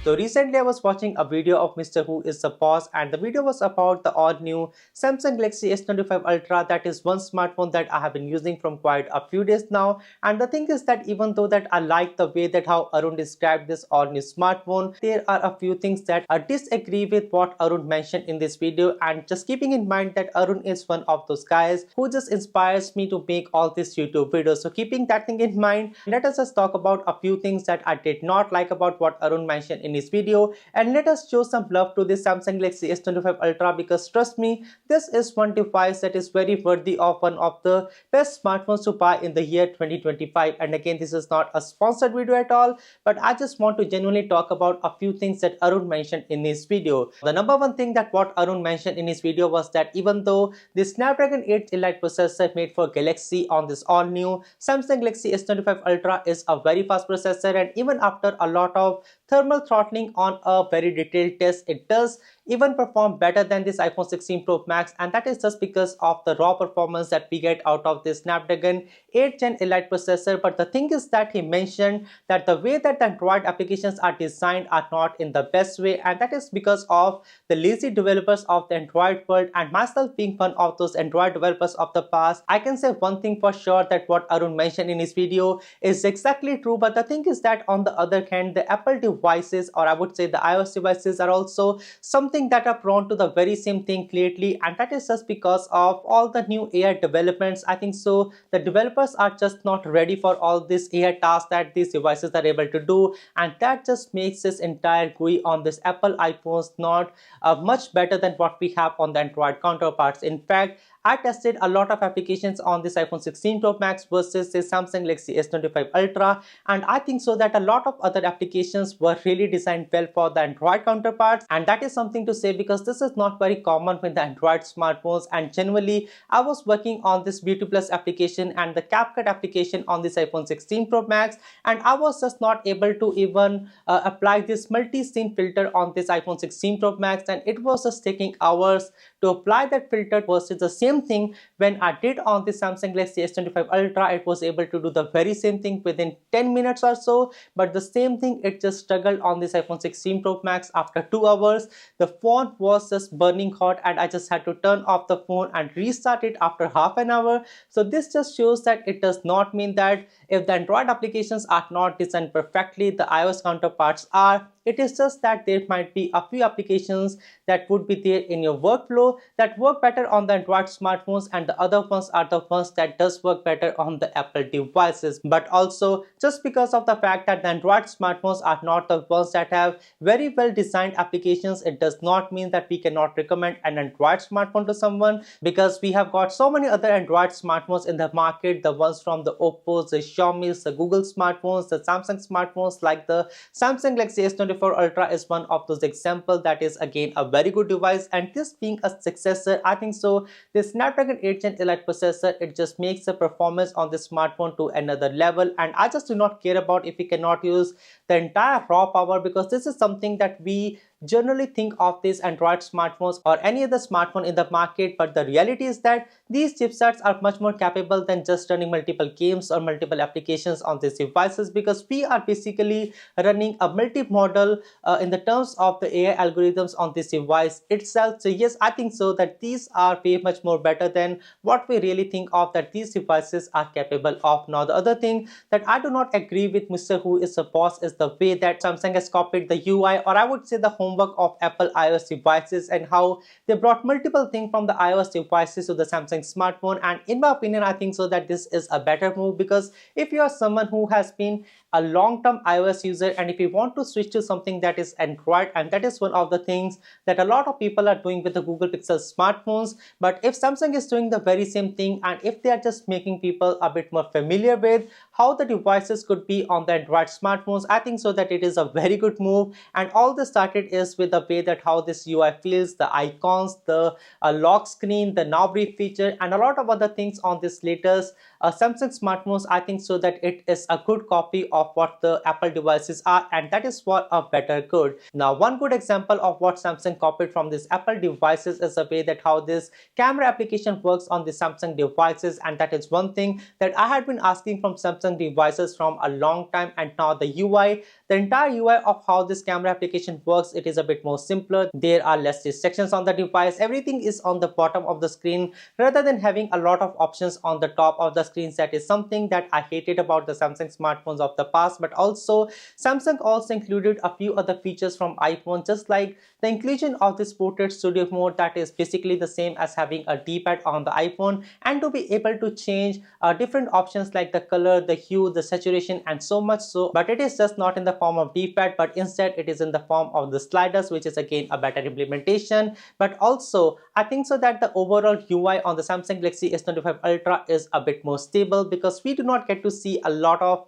So recently I was watching a video of Mr. Who is the Boss, and the video was about the all new Samsung Galaxy S25 Ultra. That is one smartphone that I have been using from quite a few days now. And the thing is that even though that I like the way that how Arun described this all new smartphone, there are a few things that I disagree with what Arun mentioned in this video. And just keeping in mind that Arun is one of those guys who just inspires me to make all these YouTube videos. So keeping that thing in mind, let us just talk about a few things that I did not like about what Arun mentioned in his video, and let us show some love to this Samsung Galaxy S25 Ultra, because trust me, this is one device that is very worthy of one of the best smartphones to buy in the year 2025. And again, this is not a sponsored video at all, but I just want to genuinely talk about a few things that Arun mentioned in his video. The number one thing that what Arun mentioned in his video was that even though the Snapdragon 8 Elite processor made for Galaxy on this all new Samsung Galaxy S25 Ultra is a very fast processor, and even after a lot of thermal throttling on a very detailed test, it does even perform better than this iPhone 16 Pro Max, and that is just because of the raw performance that we get out of this Snapdragon 8 Gen Elite processor. But the thing is that he mentioned that the way that the Android applications are designed are not in the best way, and that is because of the lazy developers of the Android world. And myself being one of those Android developers of the past, I can say one thing for sure, that what Arun mentioned in his video is exactly true. But the thing is that on the other hand, the Apple devices, or I would say the iOS devices, are also something that are prone to the very same thing lately, and that is just because of all the new AI developments. I think so the developers are just not ready for all this AI tasks that these devices are able to do, and that just makes this entire GUI on this Apple iPhones not much better than what we have on the Android counterparts. In fact, I tested a lot of applications on this iPhone 16 Pro Max versus this Samsung Galaxy S25 Ultra, and I think so that a lot of other applications were really designed well for the Android counterparts, and that is something to say because this is not very common with the Android smartphones. And generally, I was working on this Beauty Plus application and the CapCut application on this iPhone 16 Pro Max, and I was just not able to even apply this multi-scene filter on this iPhone 16 Pro Max, and it was just taking hours to apply that filter versus the same thing when I did on the Samsung Galaxy S25 Ultra. It was able to do the very same thing within 10 minutes or so, but the same thing, it just struggled on this iPhone 16 Pro Max. After 2 hours, the phone was just burning hot, and I just had to turn off the phone and restart it after half an hour. So this just shows that it does not mean that if the Android applications are not designed perfectly, the iOS counterparts are. It is just that there might be a few applications that would be there in your workflow that work better on the Android smartphones, and the other ones are the ones that does work better on the Apple devices. But also, just because of the fact that the Android smartphones are not the ones that have very well designed applications, it does not mean that we cannot recommend an Android smartphone to someone, because we have got so many other Android smartphones in the market, the ones from the Oppos, the Xiaomi's, the Google smartphones, the Samsung smartphones, like the Samsung Galaxy S25 Ultra is one of those examples that is again a very good device. And this being a successor, I think so the Snapdragon 8 Gen Elite processor, it just makes the performance on the smartphone to another level. And I just do not care about if we cannot use the entire raw power, because this is something that we generally think of these Android smartphones or any other smartphone in the market. But the reality is that these chipsets are much more capable than just running multiple games or multiple applications on these devices, because we are basically running a multi-model in the terms of the AI algorithms on this device itself. So yes, I think so that these are way much more better than what we really think of that these devices are capable of. Now, the other thing that I do not agree with Mr. Who is the Boss is the way that Samsung has copied the UI, or I would say the homework of Apple iOS devices, and how they brought multiple things from the iOS devices to the Samsung smartphone. And in my opinion, I think so that this is a better move, because if you are someone who has been a long-term iOS user, and if you want to switch to something that is Android, and that is one of the things that a lot of people are doing with the Google Pixel smartphones. But if Samsung is doing the very same thing, and if they are just making people a bit more familiar with how the devices could be on the Android smartphones, I think so that it is a very good move. And all this started is with the way that how this UI feels, the icons, the lock screen, the now brief feature, and a lot of other things on this latest Samsung smartphones, I think so that it is a good copy of what the Apple devices are, and that is for a better good. Now, one good example of what Samsung copied from these Apple devices is the way that how this camera application works on the Samsung devices, and that is one thing that I had been asking from Samsung devices from a long time. And now the UI, the entire UI of how this camera application works, it is a bit more simpler. There are less restrictions on the device. Everything is on the bottom of the screen rather than having a lot of options on the top of the screens. That is something that I hated about the Samsung smartphones of the past. But also Samsung also included a few other features from iPhone, just like the inclusion of this portrait studio mode, that is basically the same as having a D-pad on the iPhone, and to be able to change different options like the color, the hue, the saturation, and so much so. But it is just not in the form of D-pad, but instead it is in the form of the sliders, which is again a better implementation. But also I think so that the overall UI on the Samsung Galaxy S25 Ultra is a bit more stable, because we do not get to see a lot of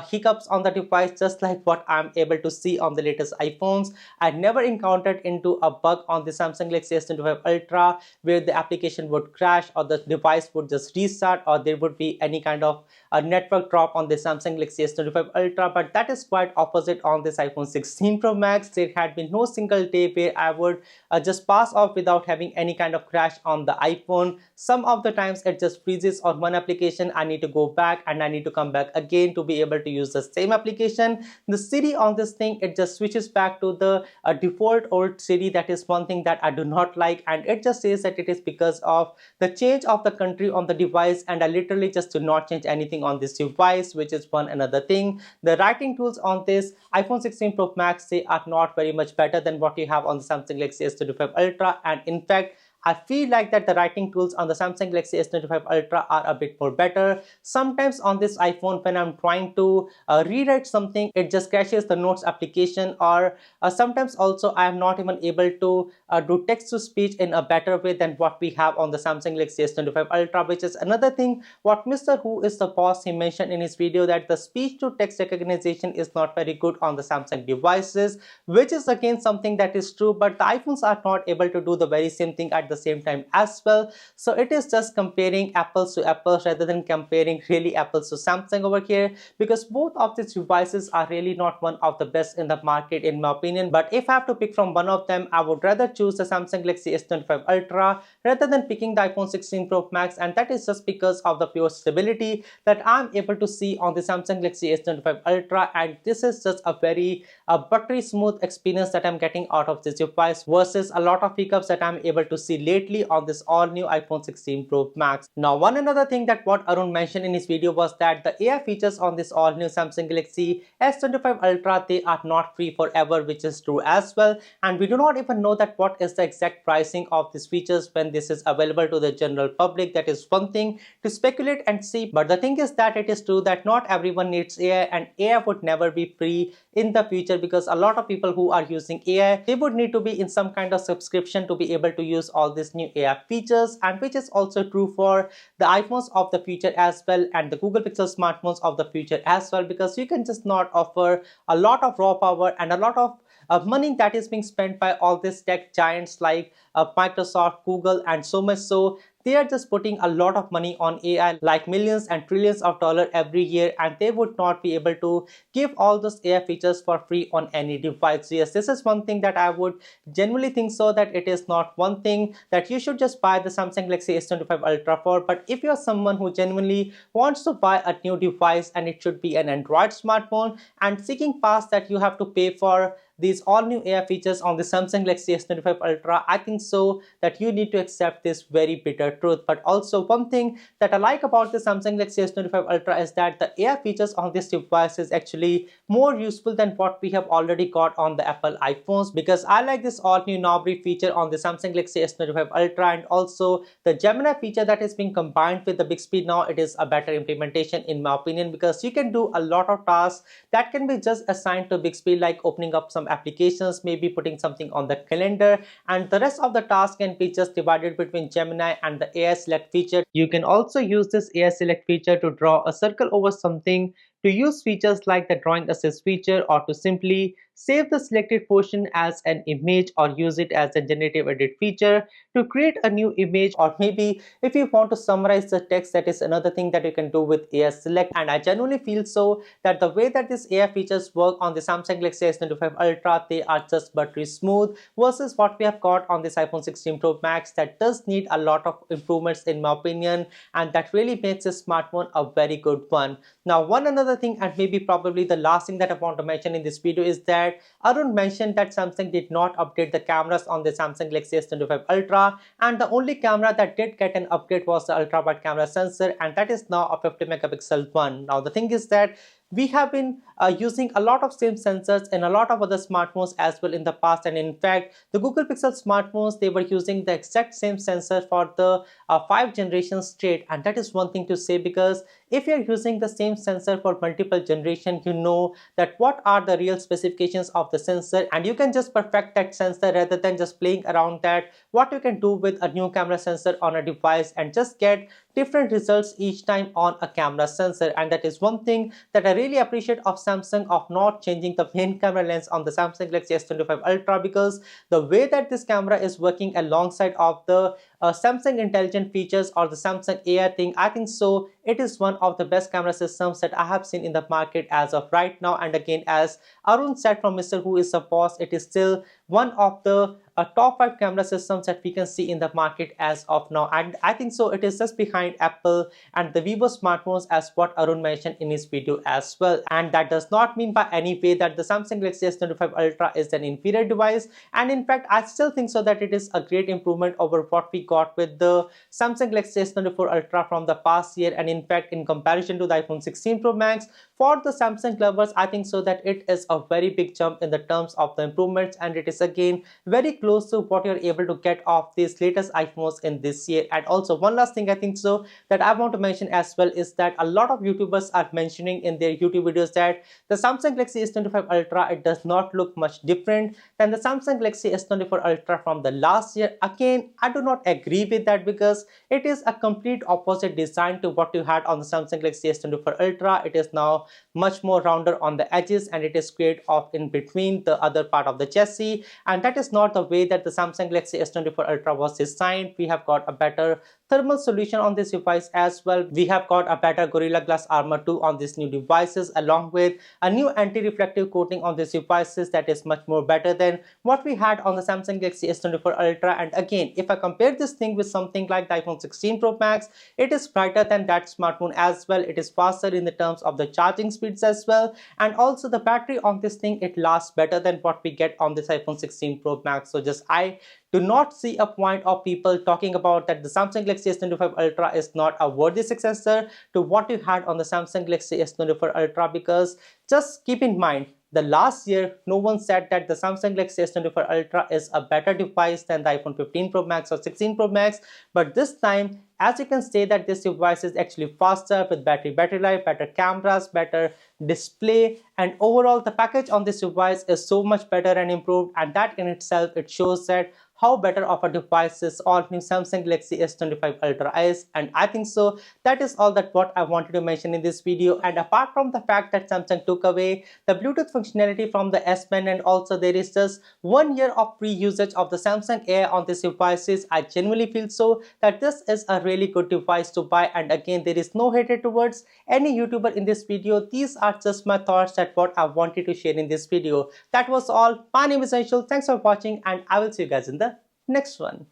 hiccups on the device, just like what I'm able to see on the latest iPhones. I never encountered into a bug on the Samsung Galaxy S25 Ultra where the application would crash or the device would just restart or there would be any kind of a network drop on the Samsung Galaxy S25 Ultra. But that is quite opposite on this iPhone 16 Pro Max. There had been no single day where I would just pass off without having any kind of crash on the iPhone. Some of the times it just freezes on one application. I need to go back and I need to come back again to be able to use the same application. The Siri on this thing, it just switches back to the default old Siri. That is one thing that I do not like, and it just says that it is because of the change of the country on the device, and I literally just do not change anything on this device, which is one another thing. The writing tools on this iPhone 16 Pro Max, they are not very much better than what you have on the Samsung Galaxy S25 Ultra, and in fact I feel like that the writing tools on the Samsung Galaxy S25 Ultra are a bit more better. Sometimes on this iPhone, when I'm trying to rewrite something, it just crashes the notes application, or sometimes also I am not even able to do text to speech in a better way than what we have on the Samsung Galaxy S25 Ultra, which is another thing what Mr. Who is the boss, he mentioned in his video, that the speech to text recognition is not very good on the Samsung devices, which is again something that is true, but the iPhones are not able to do the very same thing at the same time as well. So it is just comparing apples to apples rather than comparing really apples to Samsung over here, because both of these devices are really not one of the best in the market in my opinion. But if I have to pick from one of them, I would rather choose the Samsung Galaxy S25 Ultra rather than picking the iPhone 16 Pro Max, and that is just because of the pure stability that I'm able to see on the Samsung Galaxy S25 Ultra, and this is just a very buttery smooth experience that I'm getting out of this device versus a lot of hiccups that I'm able to see lately on this all new iPhone 16 Pro Max. Now, one another thing that what Arun mentioned in his video was that the AI features on this all new Samsung Galaxy S25 Ultra, they are not free forever, which is true as well, and we do not even know that what is the exact pricing of these features when this is available to the general public. That is one thing to speculate and see, but the thing is that it is true that not everyone needs AI, and AI would never be free in the future, because a lot of people who are using AI, they would need to be in some kind of subscription to be able to use all these new AI features, and which is also true for the iPhones of the future as well, and the Google Pixel smartphones of the future as well, because you can just not offer a lot of raw power and a lot of money that is being spent by all these tech giants like Microsoft, Google, and so much so. They are just putting a lot of money on AI, like millions and trillions of dollars every year, and they would not be able to give all those AI features for free on any device. So yes, this is one thing that I would genuinely think so, that it is not one thing that you should just buy the Samsung Galaxy S25 Ultra for. But if you are someone who genuinely wants to buy a new device, and it should be an Android smartphone, and seeking past that you have to pay for these all new AI features on the Samsung Galaxy S25 Ultra, I think so that you need to accept this very bitter truth. But also one thing that I like about the Samsung Galaxy S25 Ultra is that the AI features on this device is actually more useful than what we have already got on the Apple iPhones, because I like this all new Nobby feature on the Samsung Galaxy S25 Ultra, and also the Gemini feature that is being combined with the Bixby. Now it is a better implementation in my opinion, because you can do a lot of tasks that can be just assigned to Bixby, like opening up some applications, maybe putting something on the calendar, and the rest of the task can be just divided between Gemini and the AI select feature. You can also use this AI select feature to draw a circle over something, to use features like the drawing assist feature, or to simply save the selected portion as an image or use it as a generative edit feature to create a new image, or maybe if you want to summarize the text, that is another thing that you can do with AI select. And I genuinely feel so that the way that these AI features work on the Samsung Galaxy S25 Ultra, they are just buttery smooth versus what we have got on this iPhone 16 Pro Max that does need a lot of improvements in my opinion, and that really makes this smartphone a very good one. Now, one another thing, and maybe probably the last thing that I want to mention in this video, is that Arun mentioned that Samsung did not update the cameras on the Samsung Galaxy S25 Ultra, and the only camera that did get an upgrade was the ultra wide camera sensor, and that is now a 50 megapixel one. Now, the thing is that we have been using a lot of same sensors in a lot of other smartphones as well in the past, and in fact the Google Pixel smartphones, they were using the exact same sensor for the 5 generations straight. And that is one thing to say, because if you're using the same sensor for multiple generations, you know that what are the real specifications of the sensor, and you can just perfect that sensor rather than just playing around that what you can do with a new camera sensor on a device and just get different results each time on a camera sensor. And that is one thing that I really appreciate of Samsung, of not changing the main camera lens on the Samsung Galaxy S25 Ultra, because the way that this camera is working alongside of the Samsung intelligent features or the Samsung AI thing, I think so it is one of the best camera systems that I have seen in the market as of right now. And again, as Arun said from Mr. Who is the Boss, it is still one of the top 5 camera systems that we can see in the market as of now. And I think so it is just behind Apple and the Vivo smartphones, as what Arun mentioned in his video as well. And that does not mean by any way that the Samsung Galaxy S25 Ultra is an inferior device. And in fact, I still think so that it is a great improvement over what we got with the Samsung Galaxy S24 Ultra from the past year. And in fact, in comparison to the iPhone 16 Pro Max, for the Samsung lovers, I think so that it is a very big jump in the terms of the improvements, and it is again very close to what you're able to get off these latest iPhones in this year. And also one last thing I think so that I want to mention as well is that a lot of YouTubers are mentioning in their YouTube videos that the Samsung Galaxy S25 Ultra, it does not look much different than the Samsung Galaxy S24 Ultra from the last year. Again, I do not agree with that, because it is a complete opposite design to what you had on the Samsung Galaxy S24 Ultra. It is now much more rounder on the edges, and it is squared off in between the other part of the chassis, and that is not the way that the Samsung Galaxy S24 Ultra was designed. We have got a better thermal solution on this device as well. We have got a better Gorilla Glass Armor 2 on these new devices, along with a new anti-reflective coating on these devices that is much more better than what we had on the Samsung Galaxy S24 Ultra. And again, if I compare this thing with something like the iPhone 16 Pro Max, it is brighter than that smartphone as well. It is faster in the terms of the charging speeds as well, and also the battery on this thing, it lasts better than what we get on this iPhone 16 Pro Max. So just I do not see a point of people talking about that the Samsung Galaxy S25 Ultra is not a worthy successor to what you had on the Samsung Galaxy S24 Ultra, because just keep in mind, the last year no one said that the Samsung Galaxy S24 Ultra is a better device than the iPhone 15 Pro Max or 16 Pro Max, but this time, as you can say, that this device is actually faster with battery life, better cameras, better display, and overall the package on this device is so much better and improved, and that in itself, it shows that how better of a device this all new Samsung Galaxy S25 Ultra is. And I think so that is all that what I wanted to mention in this video. And apart from the fact that Samsung took away the Bluetooth functionality from the S Pen, and also there is just 1 year of free usage of the Samsung AI on these devices, I genuinely feel so that this is a really good device to buy. And again, there is no hatred towards any YouTuber in this video. These are just my thoughts that what I wanted to share in this video. That was all. My name is Anshul. Thanks for watching, and I will see you guys in the next one.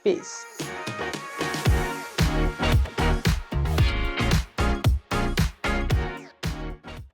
Peace.